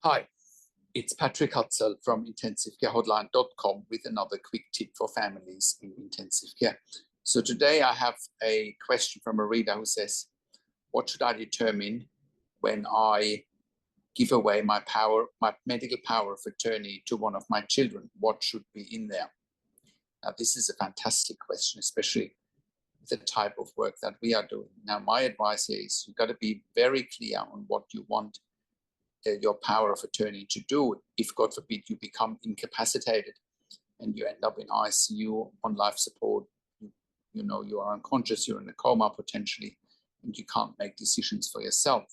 Hi, it's Patrick Hutzel from intensivecarehotline.com with another quick tip for families in intensive care. So today I have a question from a reader who says, what should I determine when I give away my medical power of attorney to one of my children? What should be in there? Now, this is a fantastic question, especially the type of work that we are doing. Now, my advice is you've got to be very clear on what you want your power of attorney to do if, God forbid, you become incapacitated and you end up in ICU on life support. You are unconscious, you're in a coma potentially, and you can't make decisions for yourself.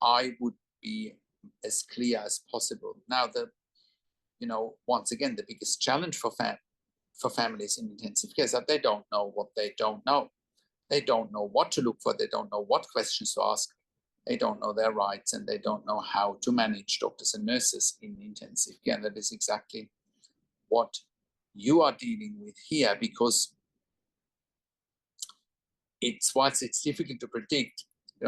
I would be as clear as possible. Now, once again, the biggest challenge for families in intensive care is that they don't know what they don't know. They don't know what to look for. They don't know what questions to ask. They don't know their rights, and they don't know how to manage doctors and nurses in intensive care. And that is exactly what you are dealing with here, because whilst it's difficult to predict,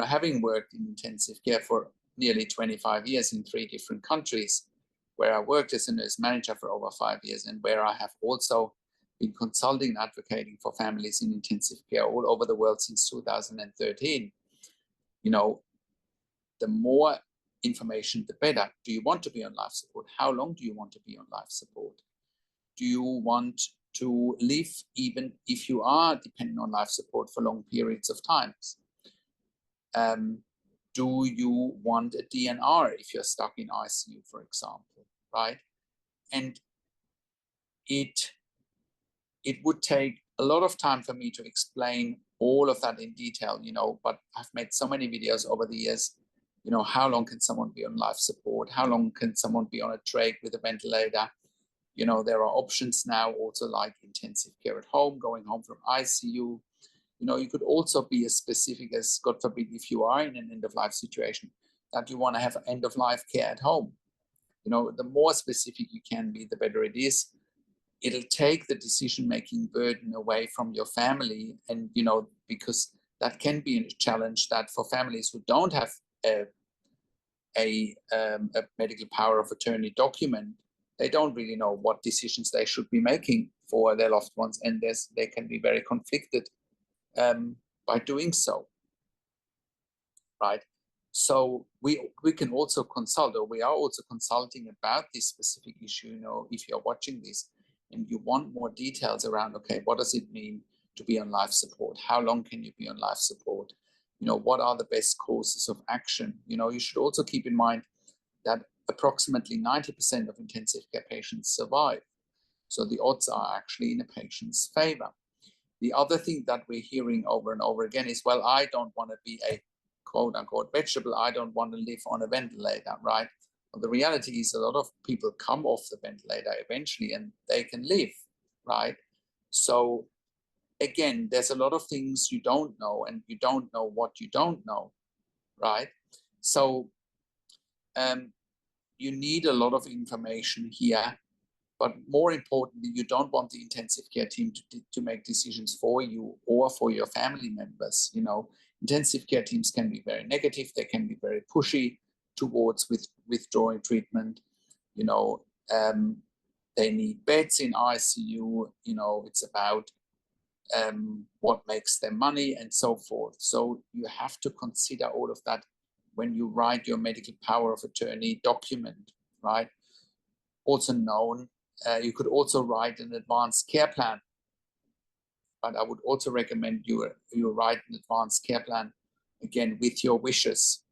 having worked in intensive care for nearly 25 years in 3 different countries, where I worked as a nurse manager for over 5 years, and where I have also been consulting and advocating for families in intensive care all over the world since 2013, the more information, the better. Do you want to be on life support? How long do you want to be on life support? Do you want to live even if you are dependent on life support for long periods of times? Do you want a DNR if you're stuck in ICU, for example, right? And it would take a lot of time for me to explain all of that in detail, but I've made so many videos over the years. How long can someone be on life support? How long can someone be on a trach with a ventilator? There are options now also like intensive care at home, going home from ICU. You could also be as specific as, God forbid, if you are in an end-of-life situation, that you want to have end-of-life care at home. The more specific you can be, the better it is. It'll take the decision-making burden away from your family, and because that can be a challenge that for families who don't have a medical power of attorney document, they don't really know what decisions they should be making for their loved ones, and they can be very conflicted by doing so, right? So we can also consult, or we are also consulting about this specific issue. If you're watching this and you want more details around, okay, what does it mean to be on life support? How long can you be on life support? What are the best courses of action? You should also keep in mind that approximately 90% of intensive care patients survive. So the odds are actually in a patient's favor. The other thing that we're hearing over and over again is, well, I don't want to be a quote unquote vegetable. I don't want to live on a ventilator, right? Well, the reality is a lot of people come off the ventilator eventually and they can live, right? So again, there's a lot of things you don't know, and you don't know what you don't know, right? So you need a lot of information here, but more importantly, you don't want the intensive care team to make decisions for you or for your family members. Intensive care teams can be very negative. They can be very pushy towards withdrawing treatment. They need beds in ICU. It's about what makes them money and so forth. So you have to consider all of that when you write your medical power of attorney document, right? Also known, you could also write an advanced care plan, but I would also recommend you write an advanced care plan, again, with your wishes,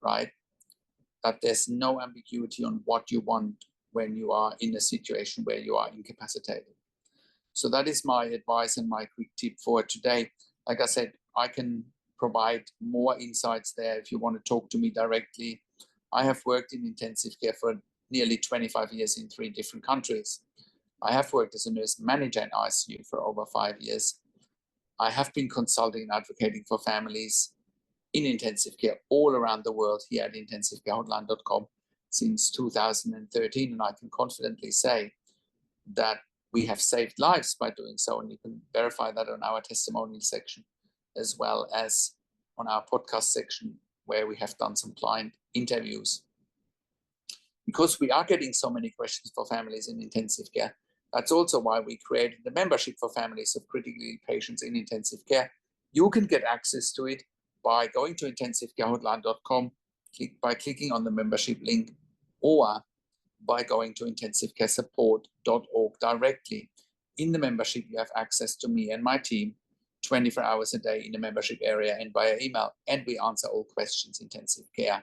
right? That there's no ambiguity on what you want when you are in a situation where you are incapacitated. So that is my advice and my quick tip for today. Like I said, I can provide more insights there if you want to talk to me directly. I have worked in intensive care for nearly 25 years in 3 different countries. I have worked as a nurse manager in ICU for over 5 years. I have been consulting and advocating for families in intensive care all around the world here at intensivecarehotline.com since 2013, and I can confidently say that we have saved lives by doing so, and you can verify that on our testimonial section as well as on our podcast section, where we have done some client interviews. Because we are getting so many questions for families in intensive care, that's also why we created the membership for families of critically ill patients in intensive care. You can get access to it by going to intensivecarehotline.com, by clicking on the membership link, or by going to intensivecaresupport.org directly. In the membership, you have access to me and my team 24 hours a day in the membership area and via email, and we answer all questions intensive care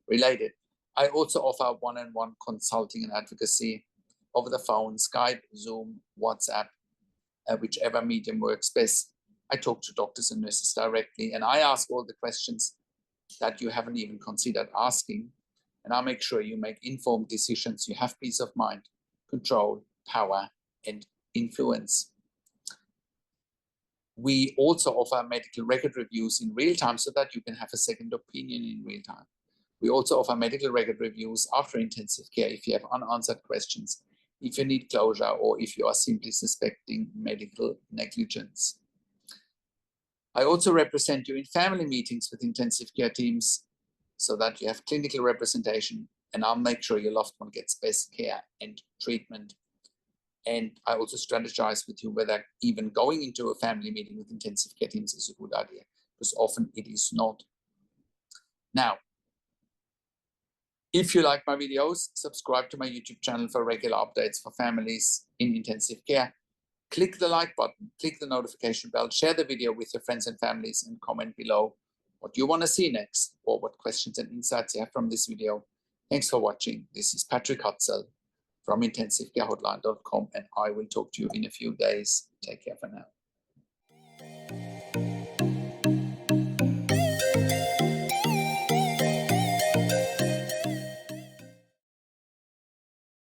related. I also offer one-on-one consulting and advocacy over the phone, Skype, Zoom, WhatsApp, whichever medium works best. I talk to doctors and nurses directly, and I ask all the questions that you haven't even considered asking, and I'll make sure you make informed decisions. You have peace of mind, control, power, and influence. We also offer medical record reviews in real time so that you can have a second opinion in real time. We also offer medical record reviews after intensive care if you have unanswered questions, if you need closure, or if you are simply suspecting medical negligence. I also represent you in family meetings with intensive care teams so that you have clinical representation, and I'll make sure your loved one gets best care and treatment. And I also strategize with you whether even going into a family meeting with intensive care teams is a good idea, because often it is not. Now, if you like my videos, subscribe to my YouTube channel for regular updates for families in intensive care. Click the like button, click the notification bell, share the video with your friends and families, and comment below what you want to see next or what questions and insights you have from this video. Thanks for watching. This is Patrick Hutzel from intensivecarehotline.com, and I will talk to you in a few days. Take care for now.